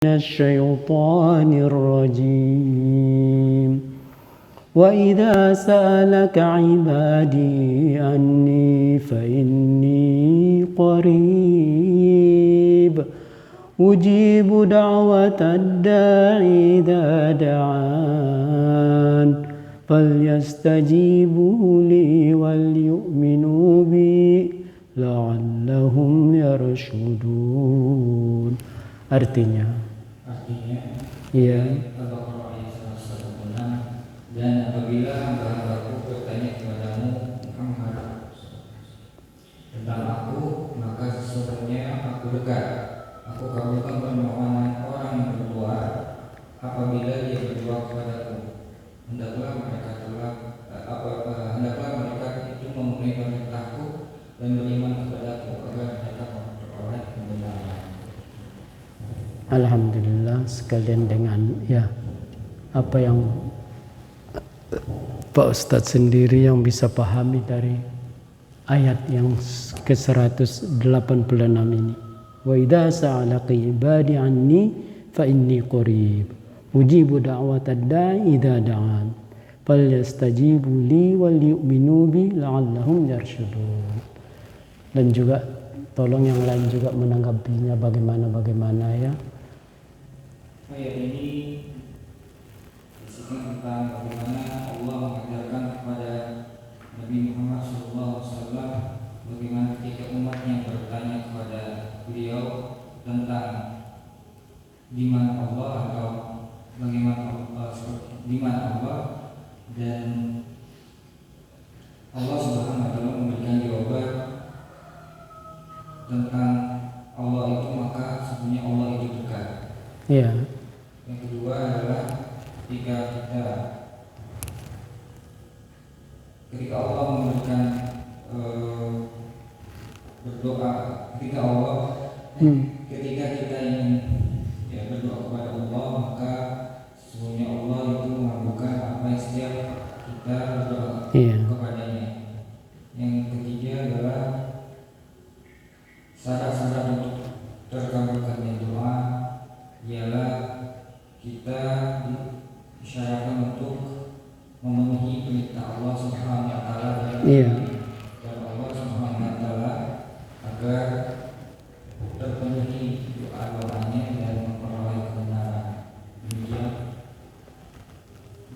الشيطان الرجيم وإذا سألك عبادي عني فإني قريب أجيب دعوة الداعي إذا دعان فليستجيبوا لي وليؤمنوا بي لعلهم يرشدون. Artinya ya. Dan apabila hamba-hambaku bertanya kepadamu Muhammad tentang aku, maka sesungguhnya aku dekat. Aku kabulkan permohonan orang yang berdoa apabila dia berdoa kepadaku. Hendaklah mereka itu memenuhi perintahku dan beriman kepadaku agar mereka memperoleh kebenaran. Alhamdulillah, sekalian dengan apa yang Pak Ustadz sendiri yang bisa pahami dari ayat yang ke-186 ini. Wa idza sa'alaka ibadi anni fa inni qarib ujibu da'watad da'i idza da'an falyastajibu li wal yu'minu bi la'allahum yarshudun. Dan juga tolong yang lain juga menanggapinya bagaimana ya. Ayat ini berisikan tentang bagaimana Allah mengajarkan kepada Nabi Muhammad SAW bagaimana ketika umatnya bertanya kepada beliau tentang di mana Allah atau bagaimana di mana Allah, dan Allah Subhanahu wa taala memberikan jawaban tentang Allah itu, maka sebenarnya Allah itu dekat. Iya. Yang kedua adalah ketika Allah memberikan berdoa, ketika kita ingin berdoa kepada Allah, maka sesungguhnya Allah itu mengabulkan apa yang setiap kita berdoa kepadanya. Yang ketiga adalah syarat-syarat untuk terkabulkannya doa ialah kita disyaratkan untuk memenuhi perintah Allah Subhanahu wa taala dan Allah Subhanahu wa taala agar terpenuhi doa-doanya dan memperoleh kebenaran. Demikian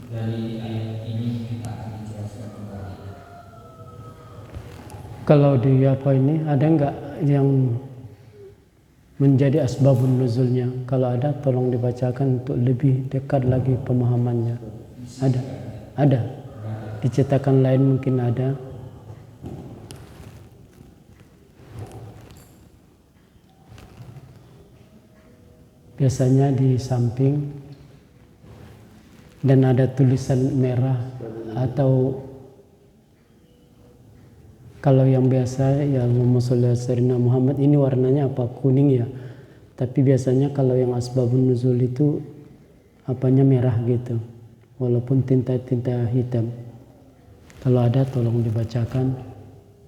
dari ayat ini kita akan menjelaskan kembali. Kalau di apa ini ada enggak yang menjadi asbabun nuzulnya? Kalau ada tolong dibacakan untuk lebih dekat lagi pemahamannya. Ada. Di cetakan lain mungkin ada. Biasanya di samping dan ada tulisan merah, atau kalau yang biasa ya Allahumma sholli ala sayyidina Muhammad, ini warnanya apa? Kuning ya. Tapi biasanya kalau yang asbabun nuzul itu apanya merah gitu. Walaupun tinta-tinta hitam. Kalau ada tolong dibacakan.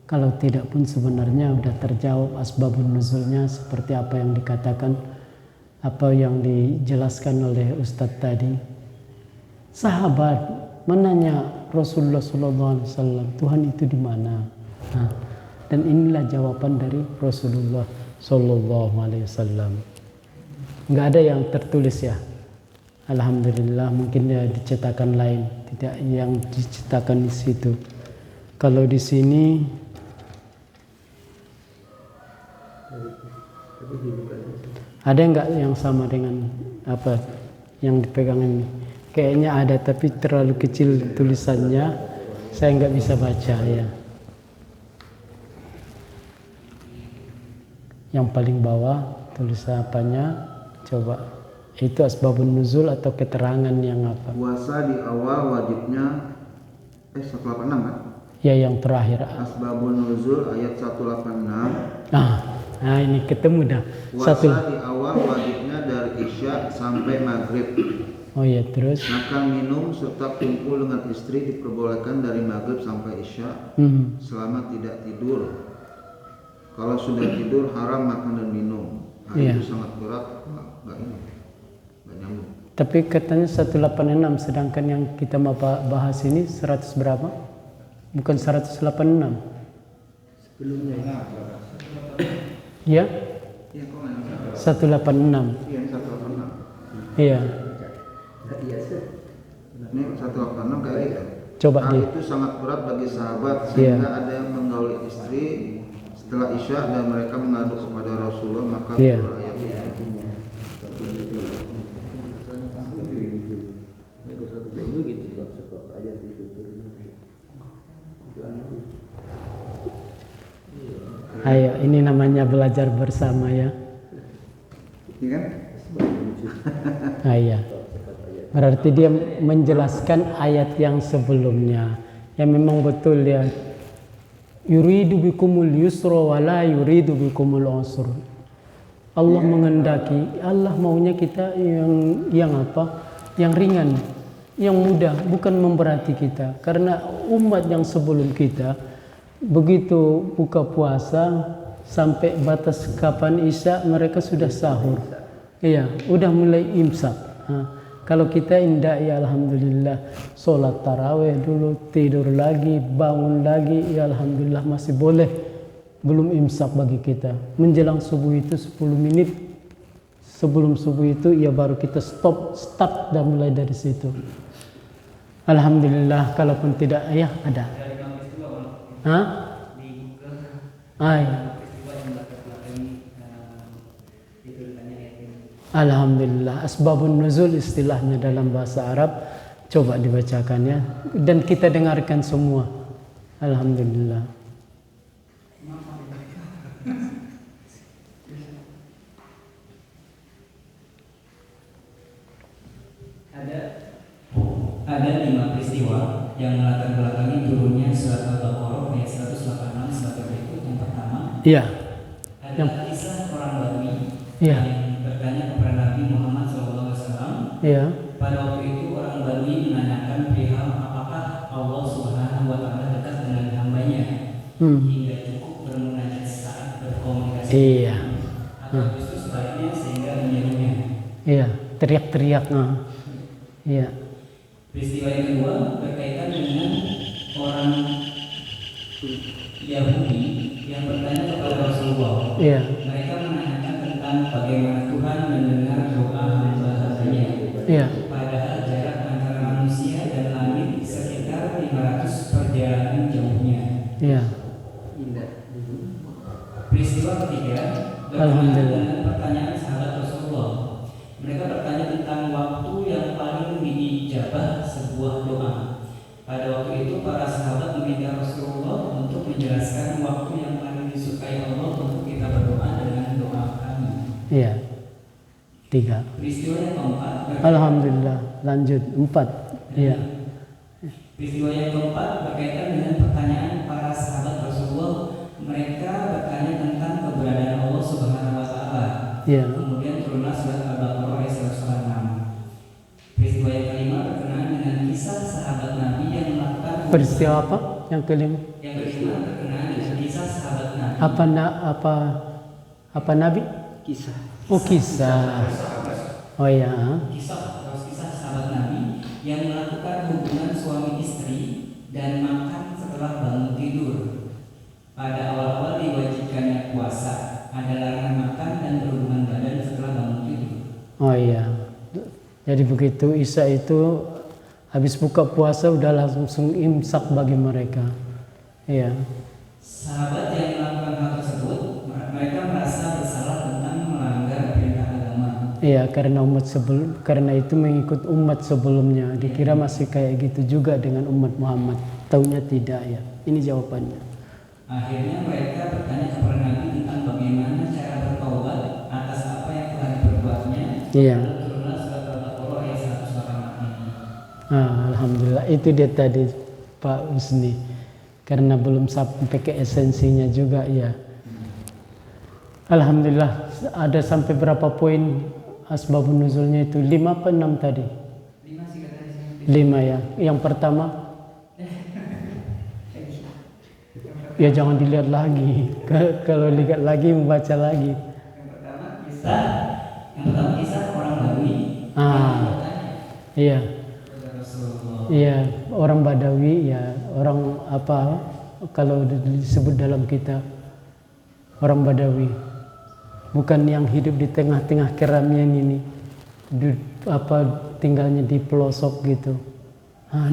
Kalau tidak pun sebenarnya sudah terjawab asbabun nuzulnya seperti apa yang dikatakan, apa yang dijelaskan oleh Ustadz tadi. Sahabat menanya Rasulullah SAW, Tuhan itu di mana? Nah, dan inilah jawaban dari Rasulullah SAW. Nggak ada yang tertulis ya. Alhamdulillah, mungkin ya dicetakan lain, tidak yang dicetakan di situ. Kalau di sini ada nggak yang sama dengan apa yang dipegang ini? Kayaknya ada, tapi terlalu kecil tulisannya, saya nggak bisa baca ya. Yang paling bawah tulisan apanya? Coba. Itu asbabun nuzul atau keterangan yang apa? Puasa di awal wajibnya 186 kan? Ya, yang terakhir. Asbabun nuzul ayat 186. Nah ini ketemu dah. Puasa di awal wajibnya dari Isya sampai Maghrib. Oh ya, terus? Makan, minum, serta kumpul dengan istri diperbolehkan dari Maghrib sampai Isya selama tidak tidur. Kalau sudah tidur haram makan dan minum. Itu sangat berat, nggak ini. Tapi katanya 186, sedangkan yang kita mau bahas ini 100 berapa? Bukan 186. Sebelumnya ya? Iya, kok nggak 186. Iya, 186. Iya. Ini 186 kayak gitu. Coba Hal di. itu sangat berat bagi sahabat sehingga ada yang menggauli istri setelah Isya dan mereka mengadu kepada Rasulullah, maka Iya. turun ayat ini. Ayo, ini namanya belajar bersama ya. Iya kan? Iya. Berarti dia menjelaskan ayat yang sebelumnya. Ya memang betul ya. Yuridu bikumul yusra wa la yuridu bikumul usra. Allah mengendaki, Allah maunya kita yang apa? Yang ringan, yang mudah, bukan memberati kita. Karena umat yang sebelum kita begitu buka puasa sampai batas kapan Isya mereka sudah sahur. Iya, udah mulai imsak. Kalau kita indah ya alhamdulillah, sholat taraweh dulu, tidur lagi, bangun lagi, ya alhamdulillah masih boleh. Belum imsak bagi kita. Menjelang subuh itu 10 menit sebelum subuh itu ya baru kita start dan mulai dari situ. Alhamdulillah, kalaupun tidak ya ada. Alhamdulillah, asbabun nuzul istilahnya dalam bahasa Arab. Coba dibacakan ya, dan kita dengarkan semua. Alhamdulillah. Ada 5 peristiwa yang melatar belakangi turunnya surat Al-Baqarah ayat 186 sebagai berikut. Yang pertama, ada kisah orang Badui yang bertanya kepada Nabi Muhammad SAW. Pada waktu itu orang Badui menanyakan perihal apakah Allah Subhanahu wa Ta'ala dekat dengan hambanya hingga cukup bermunajat saat berkomunikasi, atau justru sebaliknya sehingga menyerunya. Teriak-teriak. Peristiwa yang kedua berkaitan dengan orang Yahudi yang bertanya kepada Rasulullah. Mereka menanyakan tentang bagaimana Tuhan mendengar doa hamba-hambanya. Padahal jarak antara manusia dan langit sekitar 500 perjalanan jauhnya. Peristiwa ketiga berkaitan dengan pertanyaan sahabat Rasulullah. Mereka bertanya tentang waktu yang paling diijabah sebuah doa. Pada waktu itu para sahabat meminta Rasulullah untuk menjelaskan waktu yang paling disukai Allah untuk kita berdoa dengan doa kami. 3. Peristiwa yang keempat. Alhamdulillah, lanjut 4. Peristiwa yang keempat berkaitan dengan pertanyaan para sahabat Rasulullah. Mereka bertanya tentang keberadaan Allah Subhanahu wa Ta'ala. Kemudian turunlah surat Al-Baqarah ayat 186. Peristiwa yang kelima berkenaan dengan kisah sahabat Nabi yang melakukan. Peristiwa apa? Yang kelima? Yang kelima berkenaan dengan kisah sahabat Nabi. Apa Nabi? Kisah. Oh, kisah. Oh ya. Kisah sahabat Nabi yang melakukan hubungan suami istri dan makan setelah bangun tidur. Pada awal-awal diwajibkannya puasa, ada larangan makan dan berhubungan badan setelah bangun tidur. Oh iya. Jadi begitu Isya itu habis buka puasa udah langsung imsak bagi mereka. Sahabat yang melakukan hal tersebut, mereka merasa bersalah tentang melanggar perintah agama. Karena itu mengikut umat sebelumnya. Dikira masih kayak gitu juga dengan umat Muhammad. Taunya tidak ya. Ini jawabannya. Akhirnya mereka bertanya kepada Nabi tentang bagaimana cara bertaubat atas apa yang telah diperbuatnya. Lalu turunlah surat Al-Baqarah ayat 186. Alhamdulillah, itu dia tadi Pak Usni. Karena belum sampai ke esensinya juga ya. Alhamdulillah, ada sampai berapa poin asbabun nuzulnya itu? 5 apa 6 tadi? 5 sih katanya. 5 ya. Yang pertama ya jangan dilihat lagi. Kalau lihat lagi membaca lagi. Yang pertama kisah orang Badui. Iya. Iya, orang Badawi ya, orang apa kalau disebut dalam kita orang Badawi. Bukan yang hidup di tengah-tengah keramaian ini. Tinggalnya di pelosok gitu.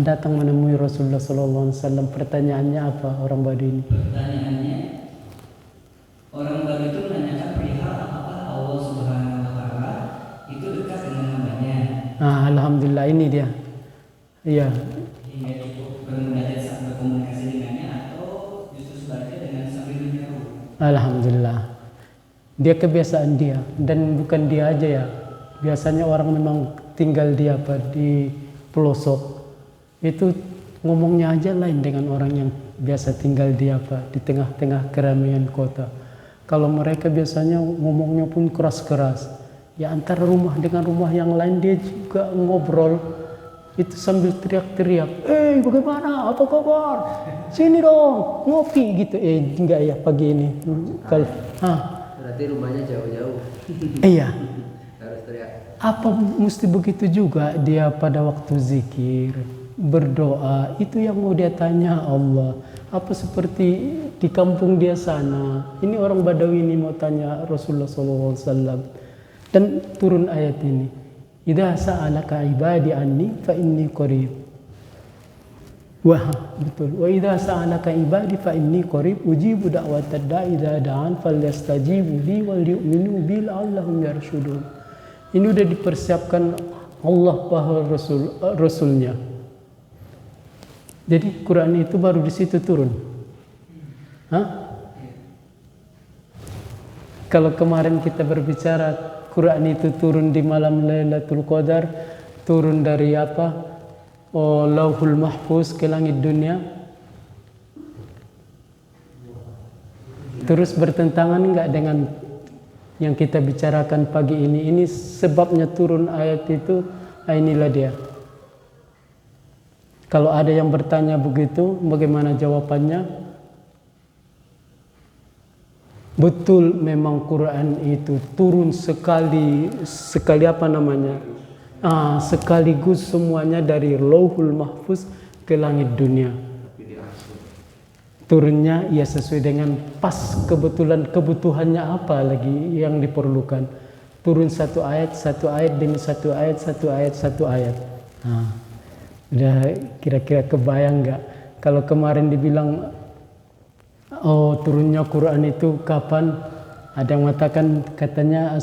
Datang menemui Rasulullah SAW. Pertanyaannya apa orang Badawi ini? Pertanyaannya, orang Badawi itu menanyakan perihal apakah Allah Subhanahu Wa Taala itu dekat dengan hambanya. Alhamdulillah ini dia. Iya. Hingga cukup bermudah saat berkomunikasi dengannya atau justru sebaliknya dengan sambil menyeru. Alhamdulillah. Dia kebiasaan dia dan bukan dia aja ya. Biasanya orang memang tinggal di pelosok. Itu ngomongnya aja lain dengan orang yang biasa tinggal di tengah-tengah keramaian kota. Kalau mereka biasanya ngomongnya pun keras-keras. Ya antara rumah dengan rumah yang lain dia juga ngobrol. Itu sambil teriak-teriak, bagaimana, apa kabar, sini dong, ngopi gitu. Enggak ya pagi ini. Kalau berarti rumahnya jauh-jauh. Iya. Harus teriak. Apa mesti begitu juga dia pada waktu zikir, berdoa, itu yang mau dia tanya Allah. Apa seperti di kampung dia sana? Ini orang Badawi ini mau tanya Rasulullah SAW. Dan turun ayat ini. Idza sa'alaka ibadi anni fa inni qarib. Wah, betul. Wa idza sa'alaka ibadi fa inni qarib ujibu da'watad da'i idza da'an falyastajibu li wal yu'minu bi la'allahum yarshudun. Ini udah dipersiapkan Allah bahwa Rasulnya. Jadi Quran itu baru di situ turun. Kalau kemarin kita berbicara Quran itu turun di malam Lailatul Qadar, turun dari Lauhul Mahfuz ke langit dunia. Terus bertentangan enggak dengan yang kita bicarakan pagi ini? Ini sebabnya turun ayat itu, inilah dia. Kalau ada yang bertanya begitu, bagaimana jawabannya? Betul, memang Quran itu turun sekaligus semuanya dari Lauhul Mahfuz ke langit dunia. Turunnya ya sesuai dengan pas kebutuhannya apa lagi yang diperlukan. Turun satu ayat demi satu ayat. Udah kira-kira kebayang nggak? Kalau kemarin dibilang turunnya Quran itu kapan? Ada yang mengatakan katanya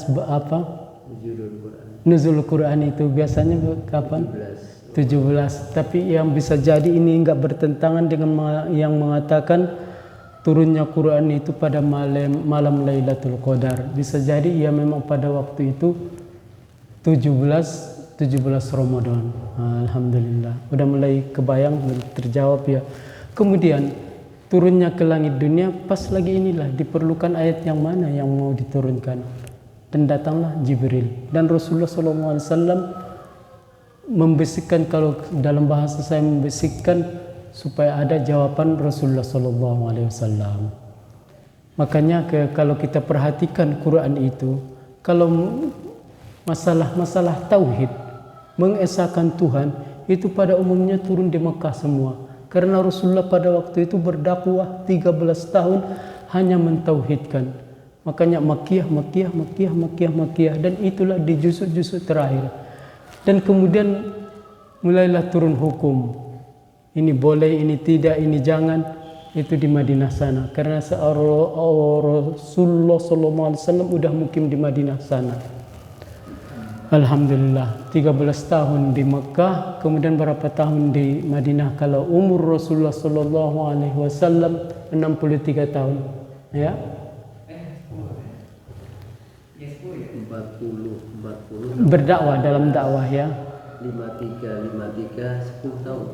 Nuzul Quran itu biasanya kapan? 17. Tapi yang bisa jadi ini enggak bertentangan dengan yang mengatakan turunnya Quran itu pada malam Lailatul Qadar. Bisa jadi ia memang pada waktu itu 17 Ramadan. Alhamdulillah. Udah mulai kebayang, terjawab ya. Kemudian turunnya ke langit dunia pas lagi inilah diperlukan ayat yang mana yang mau diturunkan. Dan datanglah Jibril. Dan Rasulullah SAW membisikkan, kalau dalam bahasa saya membisikkan supaya ada jawaban Rasulullah SAW. Makanya kalau kita perhatikan Quran itu, kalau masalah tauhid, mengesahkan Tuhan, itu pada umumnya turun di Mekah semua. Karena Rasulullah pada waktu itu berdakwah 13 tahun hanya mentauhidkan. Makanya Makkiyah, dan itulah di juzuk-juzuk terakhir. Dan kemudian mulailah turun hukum. Ini boleh, ini tidak, ini jangan. Itu di Madinah sana. Karena Rasulullah SAW udah mukim di Madinah sana. Alhamdulillah, 13 tahun di Mekah, kemudian berapa tahun di Madinah. Kalau umur Rasulullah SAW 63 tahun, ya. 40 Berdakwah dalam dakwah ya. 53 10 tahun.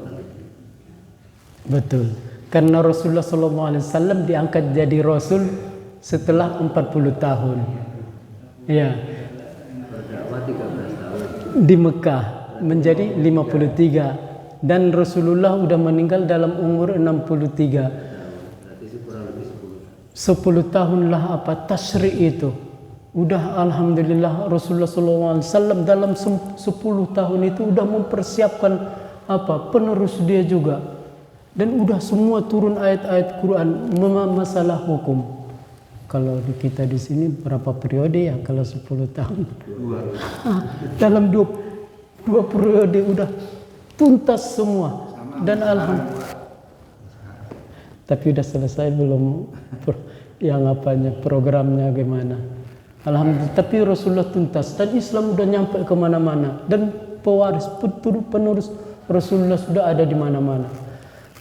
Betul. Karena Rasulullah SAW diangkat jadi Rasul setelah 40 tahun. Ya. Berdakwah 13 tahun. Di Mekah menjadi 53 dan Rasulullah udah meninggal dalam umur 63. Berarti kurang lebih 10 tahun lah tasyri' itu. Udah alhamdulillah Rasulullah SAW dalam 10 tahun itu udah mempersiapkan penerus dia juga. Dan udah semua turun ayat-ayat Quran masalah hukum. Kalau kita di sini berapa periode ya kalau 10 tahun? Dalam dua periode udah tuntas semua. Dan alhamdulillah. Tapi udah selesai belum yang programnya gimana? Alhamdulillah, tapi Rasulullah tuntas dan Islam udah nyampe kemana-mana dan penerus Rasulullah sudah ada di mana-mana.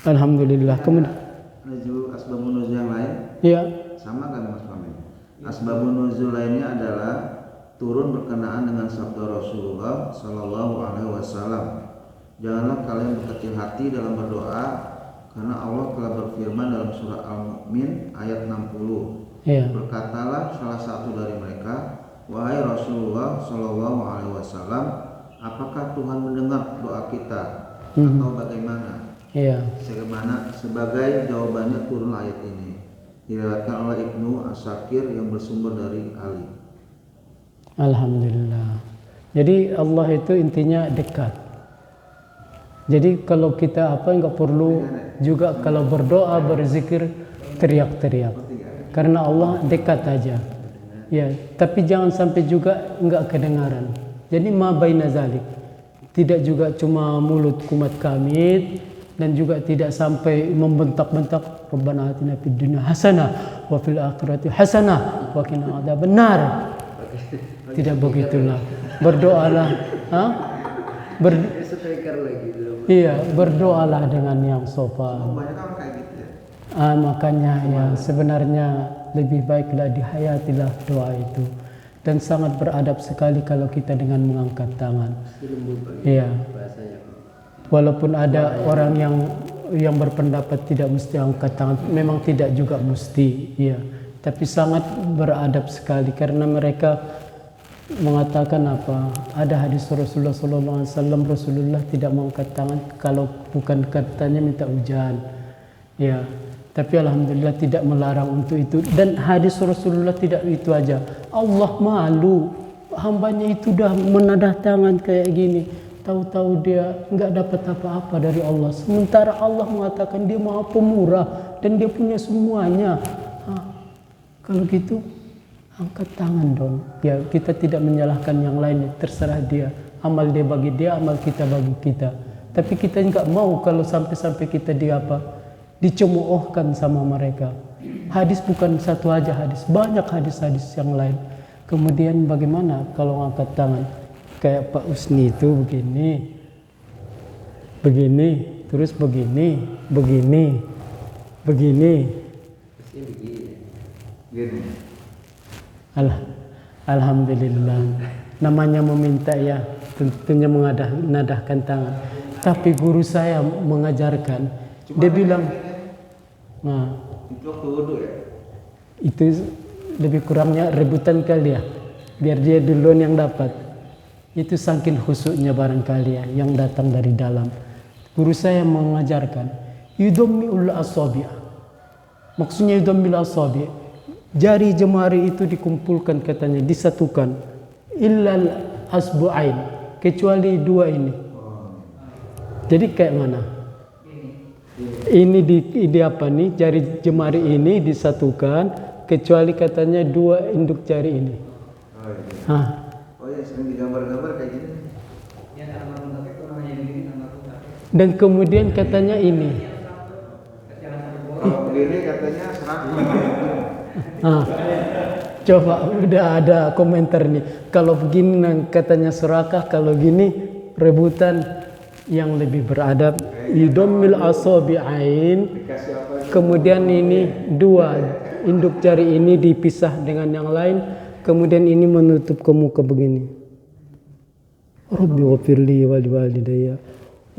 Alhamdulillah. Kemudian asbabun nuzul yang lain, ya, sama kan Mas Pamit? Asbabun nuzul lainnya adalah turun berkenaan dengan sabda Rasulullah Sallallahu Alaihi Wasallam. Janganlah kalian berkecil hati dalam berdoa, karena Allah telah berfirman dalam surah Al-Mu'min ayat 60. ya. Berkatalah salah satu dari mereka, wahai Rasulullah Shallallahu Alaihi Wasallam, apakah Tuhan mendengar doa kita atau bagaimana? Ya. Sebagai jawabannya turun ayat ini. Diriwayatkan oleh Ibnu Asakir yang bersumber dari Ali. Alhamdulillah. Jadi Allah itu intinya dekat. Jadi kalau kita nggak perlu juga kalau berdoa berzikir teriak-teriak. Karena Allah dekat aja. Ya, tapi jangan sampai juga enggak kedengaran. Jadi ma baina zalik. Tidak juga cuma mulut kumat kamit dan juga tidak sampai membentak-bentak Rabbana atina fid dunya hasanah wa fil akhirati hasanah wa qina adzabannar. Tidak begitulah. Berdoalah, iya, berdoalah dengan yang sopan. Makanya ya sebenarnya lebih baiklah dihayatilah doa itu dan sangat beradab sekali kalau kita dengan mengangkat tangan. Iya. Walaupun ada orang yang berpendapat tidak mesti angkat tangan, memang tidak juga mesti, iya. Tapi sangat beradab sekali karena mereka mengatakan ada hadis Rasulullah SAW, Rasulullah tidak mengangkat tangan kalau bukan katanya minta hujan, ya. Tapi alhamdulillah tidak melarang untuk itu. Dan hadis Rasulullah tidak itu aja. Allah malu. Hambanya itu dah menadah tangan kayak gini. Tahu-tahu dia nggak dapat apa-apa dari Allah. Sementara Allah mengatakan dia maha pemurah. Dan dia punya semuanya. Kalau gitu angkat tangan dong. Ya kita tidak menyalahkan yang lain. Terserah dia. Amal dia bagi dia, amal kita bagi kita. Tapi kita nggak mau kalau sampai-sampai kita dicemoohkan sama mereka. Hadis bukan satu aja hadis, banyak hadis-hadis yang lain. Kemudian bagaimana kalau ngangkat tangan? Kayak Pak Usni itu begini, terus begini. Alhamdulillah. Namanya meminta ya, tentunya menadahkan tangan. Tapi guru saya mengajarkan, dia bilang, itu waktu wudu ya? Itu lebih kurangnya rebutan kali ya, biar dia duluan yang dapat. Itu saking khusyuknya barangkali ya, yang datang dari dalam. Guru saya mengajarkan, yudommi'ul asabi'. Maksudnya yudommi'ul asabi', jari jemari itu dikumpulkan katanya, disatukan. Illal asbu'ain, kecuali dua ini. Jadi kayak mana? Ini di apa nih, jari jemari ini disatukan, kecuali katanya dua induk jari ini. Oh ya, sering digambar-gambar kayak gini. Dan kemudian katanya ini. Kalau begini katanya serakah. Coba udah ada komentar nih. Kalau begini katanya serakah, kalau gini rebutan. Yang lebih beradab, yudommil asabi'ain, kemudian ini dua induk jari ini dipisah dengan yang lain, kemudian ini menutup ke muka begini. Rabbi ghafirli wa liwalidayya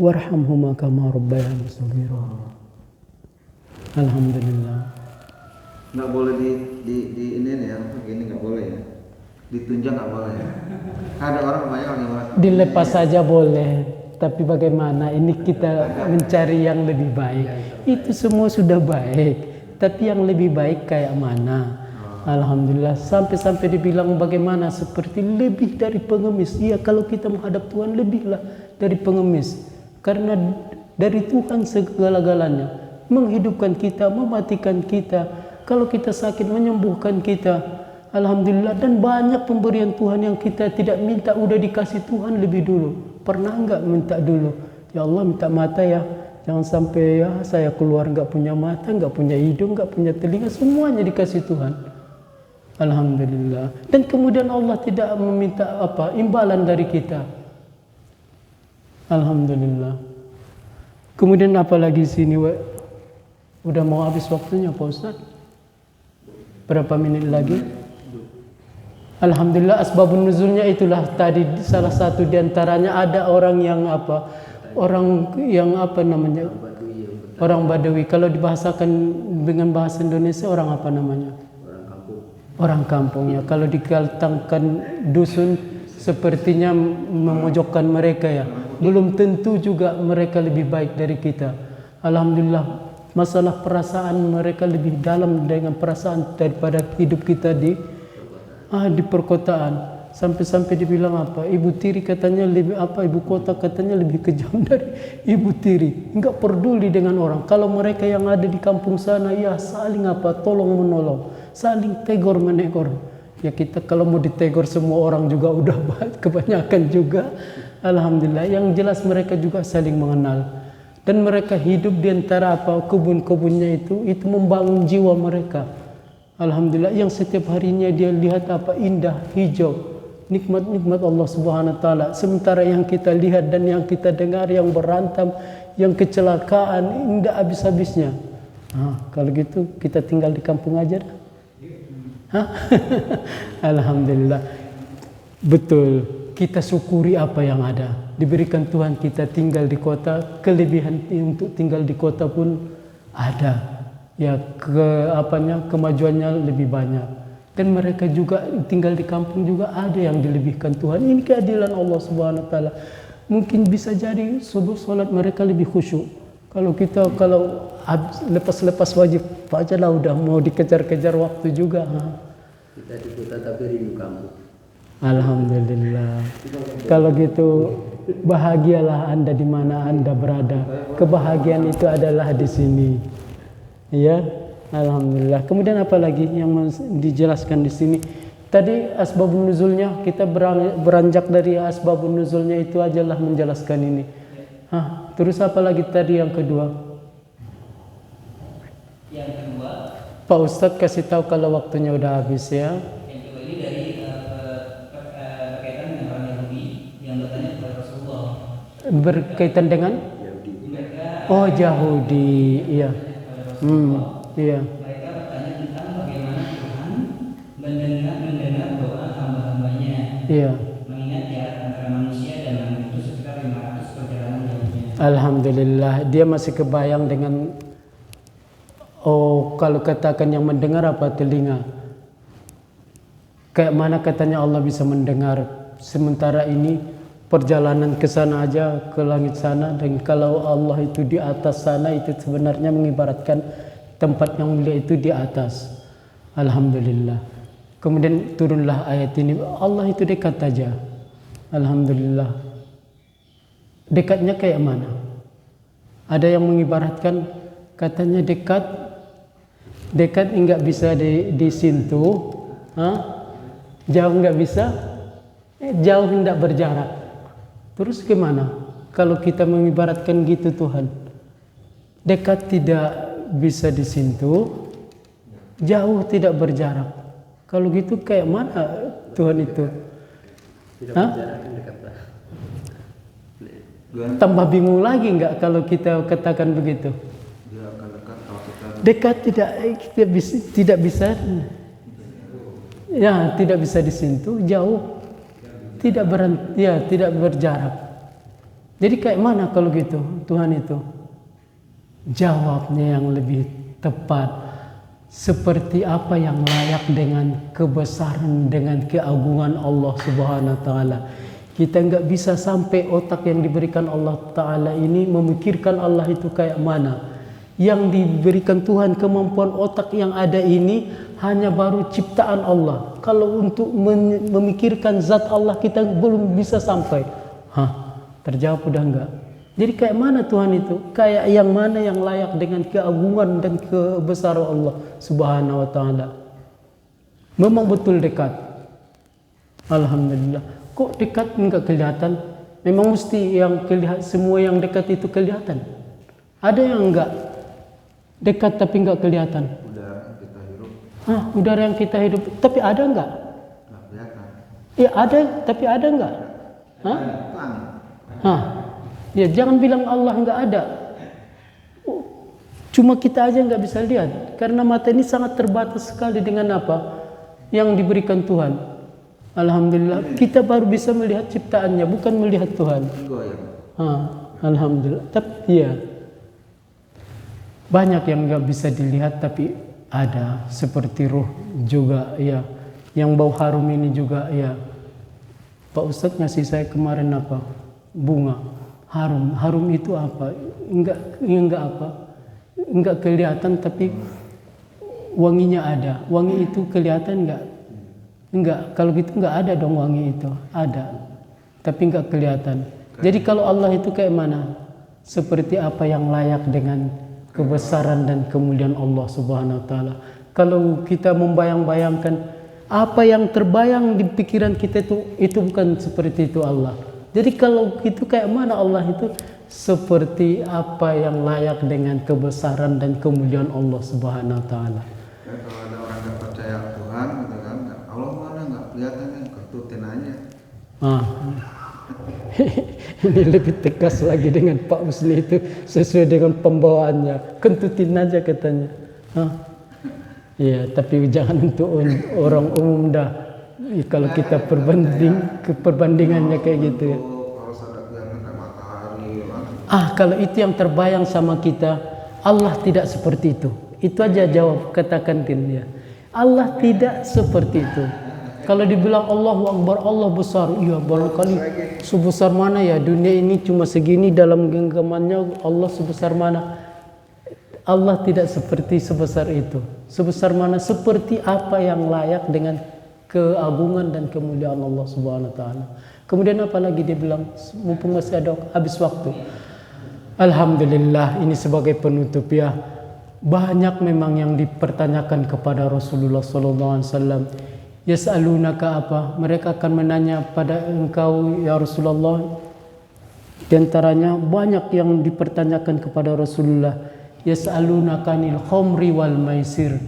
warhamhuma kama rabbayani shaghira. Alhamdulillah. Nggak boleh di ini nih ya, begini nggak boleh ya. Ditunjuk nggak boleh ya. Ada orang banyak yang dilepas saja boleh. Tapi bagaimana ini kita mencari yang lebih baik. Itu semua sudah baik. Tapi yang lebih baik kayak mana? Alhamdulillah, sampai-sampai dibilang bagaimana seperti lebih dari pengemis. Iya, kalau kita menghadap Tuhan lebihlah dari pengemis. Karena dari Tuhan segala-galanya. Menghidupkan kita, mematikan kita. Kalau kita sakit, menyembuhkan kita. Alhamdulillah, dan banyak pemberian Tuhan yang kita tidak minta, udah dikasih Tuhan lebih dulu. Pernah enggak minta dulu? Ya Allah, minta mata ya. Jangan sampai ya saya keluar enggak punya mata, enggak punya hidung, enggak punya telinga, semuanya dikasih Tuhan. Alhamdulillah. Dan kemudian Allah tidak meminta imbalan dari kita. Alhamdulillah. Kemudian apa lagi sini, udah mau habis waktunya Pak Ustaz? Berapa menit lagi? Alhamdulillah, asbabun nuzulnya itulah tadi salah satu diantaranya ada orang yang orang Badawi. Kalau dibahasakan dengan bahasa Indonesia orang apa namanya? Orang kampung ya. Kalau dikatakan dusun sepertinya memojokkan mereka ya. Belum tentu juga mereka lebih baik dari kita. Alhamdulillah, masalah perasaan mereka lebih dalam dengan perasaan daripada hidup kita di perkotaan. Sampai-sampai dibilang ibu tiri katanya lebih ibu kota katanya lebih kejam dari ibu tiri. Enggak peduli dengan orang. Kalau mereka yang ada di kampung sana ya saling tolong menolong, saling tegor menegor. Ya kita kalau mau ditegor semua orang juga udah kebanyakan juga. Alhamdulillah, yang jelas mereka juga saling mengenal. Dan mereka hidup di antara kebun-kebunnya itu membangun jiwa mereka. Alhamdulillah, yang setiap harinya dia lihat indah, hijau, nikmat-nikmat Allah Subhanahu wa taala. Sementara yang kita lihat dan yang kita dengar yang berantam, yang kecelakaan enggak habis-habisnya. Kalau gitu kita tinggal di kampung aja dah. Alhamdulillah. Betul, kita syukuri apa yang ada. Diberikan Tuhan kita tinggal di kota, kelebihan untuk tinggal di kota pun ada. Ya kemajuannya lebih banyak. Dan mereka juga tinggal di kampung juga ada yang dilebihkan Tuhan. Ini keadilan Allah Subhanahu wa taala. Mungkin bisa jadi salat mereka lebih khusyuk. Kalau lepas wajib aja lah udah mau dikejar-kejar waktu juga. Kita di kota tapi rindu kampung. Alhamdulillah. Kalau gitu bahagialah Anda di mana Anda berada. Kebahagiaan itu adalah di sini. Ya, alhamdulillah. Kemudian apa lagi yang dijelaskan di sini? Tadi asbabun nuzulnya kita beranjak dari asbabun nuzulnya itu ajalah menjelaskan ini. Terus apa lagi tadi yang kedua? Yang kedua, Pak Ustadz kasih tahu kalau waktunya udah habis ya. Yang kedua ini dari berkaitan dengan orang Yahudi yang bertanya kepada Rasulullah. Berkaitan dengan? Oh, Yahudi, iya. Iya. Mereka bertanya tentang bagaimana Tuhan mendengar doa hamba-hambanya. Iya. Mengingat jarak antara manusia dan langit itu sekitar 500 perjalanan jauhnya. Alhamdulillah, dia masih kebayang dengan kalau katakan yang mendengar telinga. Kayak mana katanya Allah bisa mendengar, sementara ini perjalanan ke sana aja, ke langit sana, dan kalau Allah itu di atas sana itu sebenarnya mengibaratkan tempat yang mulia itu di atas. Alhamdulillah. Kemudian turunlah ayat ini, Allah itu dekat aja. Alhamdulillah. Dekatnya kayak mana? Ada yang mengibaratkan katanya dekat enggak bisa disentuh, jauh enggak bisa, jauh enggak berjarak. Terus gimana kalau kita mengibaratkan gitu Tuhan? Dekat tidak bisa disentuh, jauh tidak berjarak. Kalau gitu kayak mana Tuhan itu? Tambah bingung lagi enggak kalau kita katakan begitu? Dekat tidak bisa ya, tidak bisa disentuh, jauh tidak berjarak. Jadi kayak mana kalau gitu Tuhan itu? Jawabnya yang lebih tepat, seperti apa yang layak dengan kebesaran, dengan keagungan Allah Subhanahu wa taala. Kita enggak bisa sampai otak yang diberikan Allah taala ini memikirkan Allah itu kayak mana. Yang diberikan Tuhan kemampuan otak yang ada ini hanya baru ciptaan Allah. Kalau untuk memikirkan zat Allah kita belum bisa sampai. Terjawab udah enggak. Jadi kayak mana Tuhan itu? Kayak yang mana yang layak dengan keagungan dan kebesaran Allah Subhanahu wa taala. Memang betul dekat. Alhamdulillah. Kok dekat enggak kelihatan? Memang mesti yang kelihatan, semua yang dekat itu kelihatan. Ada yang enggak dekat tapi enggak kelihatan. Udara yang kita hirup. Udara yang kita hidup. Tapi ada enggak? Nggak kelihatan. Ya ada, tapi ada enggak? Ya jangan bilang Allah enggak ada. Cuma kita aja enggak bisa lihat. Karena mata ini sangat terbatas sekali dengan apa yang diberikan Tuhan. Alhamdulillah kita baru bisa melihat ciptaannya, bukan melihat Tuhan. Alhamdulillah. Tapi ya banyak yang enggak bisa dilihat tapi ada, seperti ruh juga ya. Yang bau harum ini juga ya. Pak Ustadz ngasih saya kemarin apa? Bunga harum. Harum itu apa? Enggak apa? Enggak kelihatan tapi wanginya ada. Wangi itu kelihatan enggak? Enggak. Kalau gitu enggak ada dong wangi itu. Ada. Tapi enggak kelihatan. Jadi kalau Allah itu kayak mana? Seperti apa yang layak dengan kebesaran dan kemuliaan Allah Subhanahu wa taala. Kalau kita membayang-bayangkan apa yang terbayang di pikiran kita itu bukan seperti itu Allah. Jadi kalau itu kayak mana Allah itu? Seperti apa yang layak dengan kebesaran dan kemuliaan Allah Subhanahu wa taala. Kalau ada orang nggak percaya Tuhan, gitu kan, Allah mana nggak kelihatan kan, ketutin aja. Ini lebih tegas lagi dengan Pak Usni itu sesuai dengan pembawaannya. Kentutin aja katanya. Iya, tapi jangan untuk orang umum dah. Kalau kita perbandingannya kayak gitu ya. Kalau itu yang terbayang sama kita, Allah tidak seperti itu. Itu aja jawab, katakan ya. Allah tidak seperti itu. Kalau dibilang Allahu Akbar, Allah besar, iya barangkali sebesar mana ya dunia ini cuma segini dalam genggamannya, Allah sebesar mana? Allah tidak seperti sebesar itu. Sebesar mana? Seperti apa yang layak dengan keagungan dan kemuliaan Allah Subhanahu wa taala. Kemudian apa lagi dia bilang, mumpung masih ada habis waktu. Alhamdulillah, ini sebagai penutup ya. Banyak memang yang dipertanyakan kepada Rasulullah sallallahu alaihi wasallam. Yas'alunaka apa? Mereka akan menanya pada engkau ya Rasulullah. Di antaranya banyak yang dipertanyakan kepada Rasulullah. Yas'alunaka 'anil khamri wal maisir.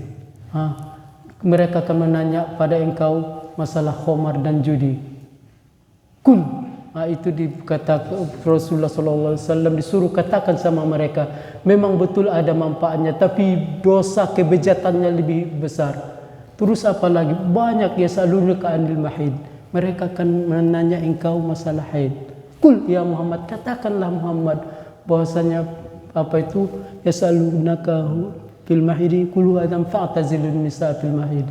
Mereka akan menanya pada engkau masalah khamar dan judi. Kun. Itu dikatakan Rasulullah sallallahu alaihi wasallam disuruh katakan sama mereka, memang betul ada manfaatnya tapi dosa kebejatannya lebih besar. Terus apa lagi? Banyak yas'alunaka 'anil mahid. Mereka akan menanya engkau masalah haid. Kul ya Muhammad, katakanlah Muhammad bahwasanya apa itu yas'alunaka fil mahid qul adam fa'tazilun nisa fil mahid.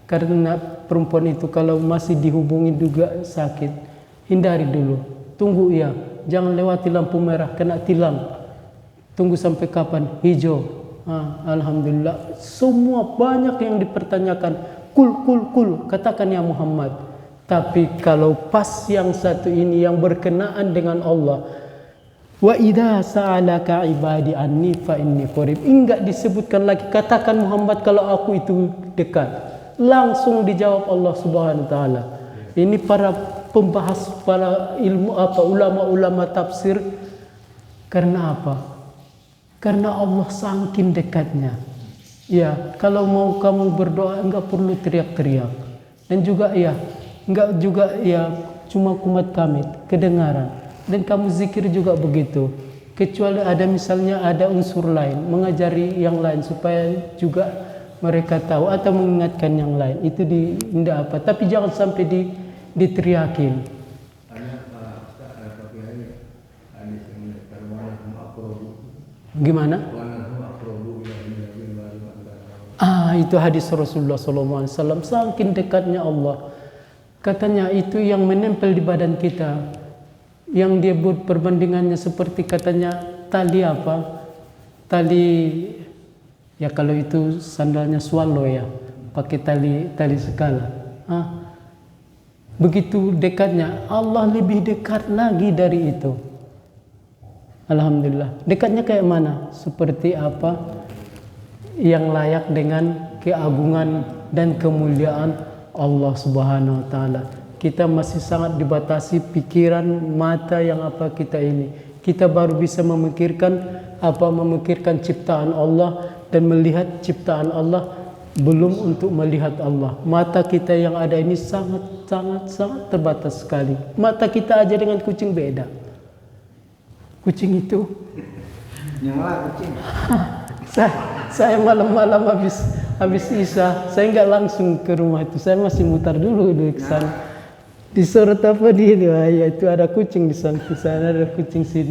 Karena perempuan itu kalau masih dihubungi juga sakit, hindari dulu. Tunggu ya, jangan lewati lampu merah kena tilang. Tunggu sampai kapan? Hijau. Alhamdulillah, semua banyak yang dipertanyakan. Kul, katakan ya Muhammad. Tapi kalau pas yang satu ini yang berkenaan dengan Allah, wa idza sa'alaka ibadi anni fa inni qarib, enggak disebutkan lagi katakan Muhammad kalau aku itu dekat. Langsung dijawab Allah Subhanahu wa taala. Ini para pembahas, para ulama-ulama tafsir. Karena apa? Karena Allah saking dekatnya. Ya, kalau mau kamu berdoa enggak perlu teriak-teriak. Dan juga ya, enggak juga ya cuma kumat kamit, kedengaran. Dan kamu zikir juga begitu. Kecuali ada misalnya ada unsur lain, mengajari yang lain supaya juga mereka tahu atau mengingatkan yang lain. Itu tidak apa, tapi jangan sampai diteriakin. Gimana? Itu hadis Rasulullah SAW. Saking dekatnya Allah. Katanya itu yang menempel di badan kita. Yang dia buat perbandingannya seperti katanya tali apa? tali, ya kalau itu sandalnya swallow ya, pakai tali sekala. Begitu dekatnya, Allah lebih dekat lagi dari itu. Alhamdulillah. Dekatnya kayak mana? Seperti apa yang layak dengan keagungan dan kemuliaan Allah Subhanahu wa taala. Kita masih sangat dibatasi pikiran, mata yang apa kita ini. Kita baru bisa memikirkan ciptaan Allah dan melihat ciptaan Allah, belum untuk melihat Allah. Mata kita yang ada ini sangat terbatas sekali. Mata kita aja dengan kucing beda. Kucing itu Nyala kucing. saya malam-malam habis Isya, saya nggak langsung ke rumah itu, saya masih mutar dulu ke sana. Disorot apa dia, ya itu ada kucing di samping sana, ada kucing sini.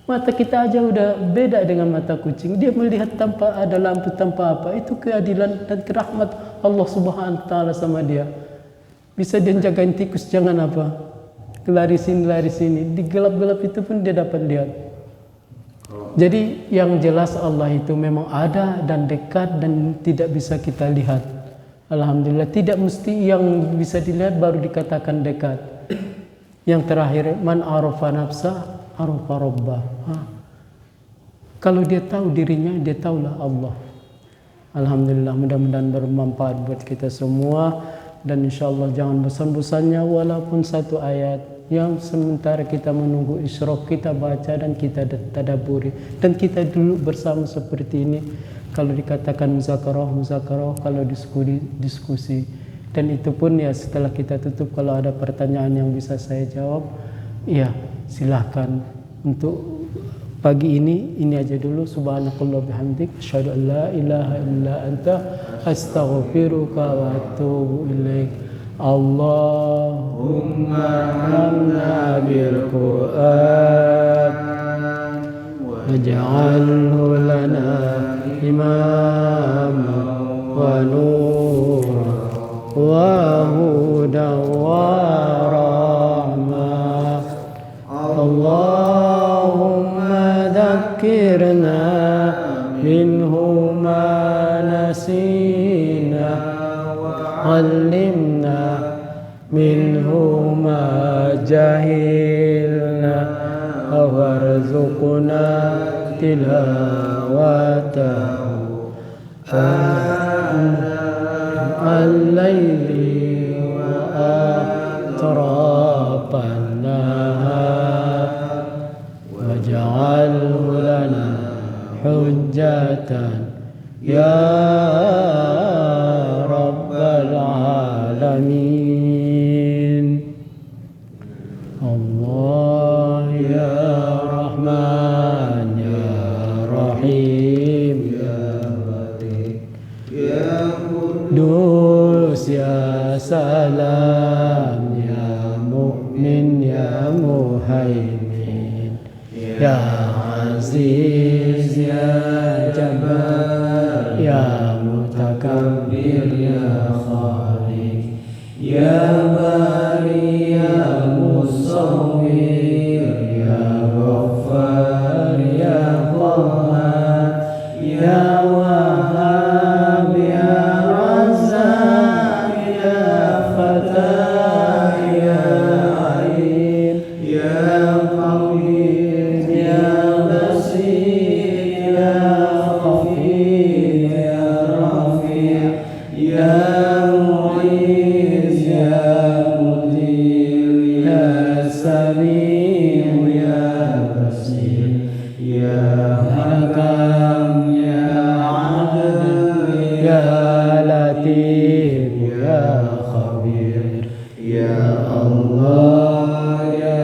Mata kita aja udah beda dengan mata kucing. Dia melihat tanpa ada lampu, tanpa apa. Itu keadilan dan kerahmat Allah Subhanahu wa taala sama dia. Bisa dia jagain tikus, jangan apa, lari sini. Di gelap-gelap itu pun dia dapat lihat. Jadi yang jelas Allah itu memang ada dan dekat dan tidak bisa kita lihat. Alhamdulillah, tidak mesti yang bisa dilihat baru dikatakan dekat. Yang terakhir, man arafa nafsa arafa rabbah. Kalau dia tahu dirinya, dia tahulah Allah. Alhamdulillah, mudah-mudahan bermanfaat buat kita semua. Dan insyaAllah jangan bosan-bosannya walaupun satu ayat yang sementara kita menunggu isyraq, kita baca dan kita tadabburi. Dan kita dulu bersama seperti ini. Kalau dikatakan muzakarah, kalau diskusi. Dan itu pun ya setelah kita tutup, kalau ada pertanyaan yang bisa saya jawab, ya silahkan. Untuk pagi ini aja dulu. Subhanakallah bihamdik, asyhadu an la ilaha illa anta, astaghfiruka wa atubu ilaik. Allahumma hamna bil Qur'an waj'alhu lana imama wa nura wa hudan wa rahmah. Allahumma dhakkirna minhu ma nasina wa 'allimna minhu ma jahilna warzuqna tilawatahu al-layli wa atrafan nahar waj'alhu lana hujjatan ya rabbal alamin. Allah ya Rahman ya Rahim ya Malik ya Qudus ya Salam ya Mu'min ya Muhaimin ya Aziz ya Jabbar ya Mutakabbir ya Khaliq ya Bari ya Musawwir ya Ghaffar ya Qahhar ya Wahhab ya Razzaq ya Fatah ya Alim ya Qadir ya Basir ya Khafir ya Rafi' ya Mu'iz ya Mudir ya Sami'u ya Basir ya Hakam ya Adil ya Latif ya Khabir ya Allah ya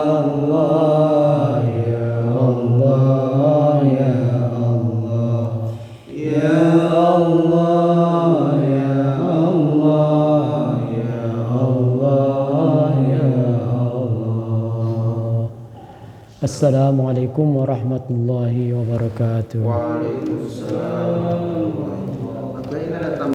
Allah ya Allah ya Allah ya Allah ya Allah ya Allah ya Allah. Assalamualaikum warahmatullahi wabarakatuh. Waalaikumsalam.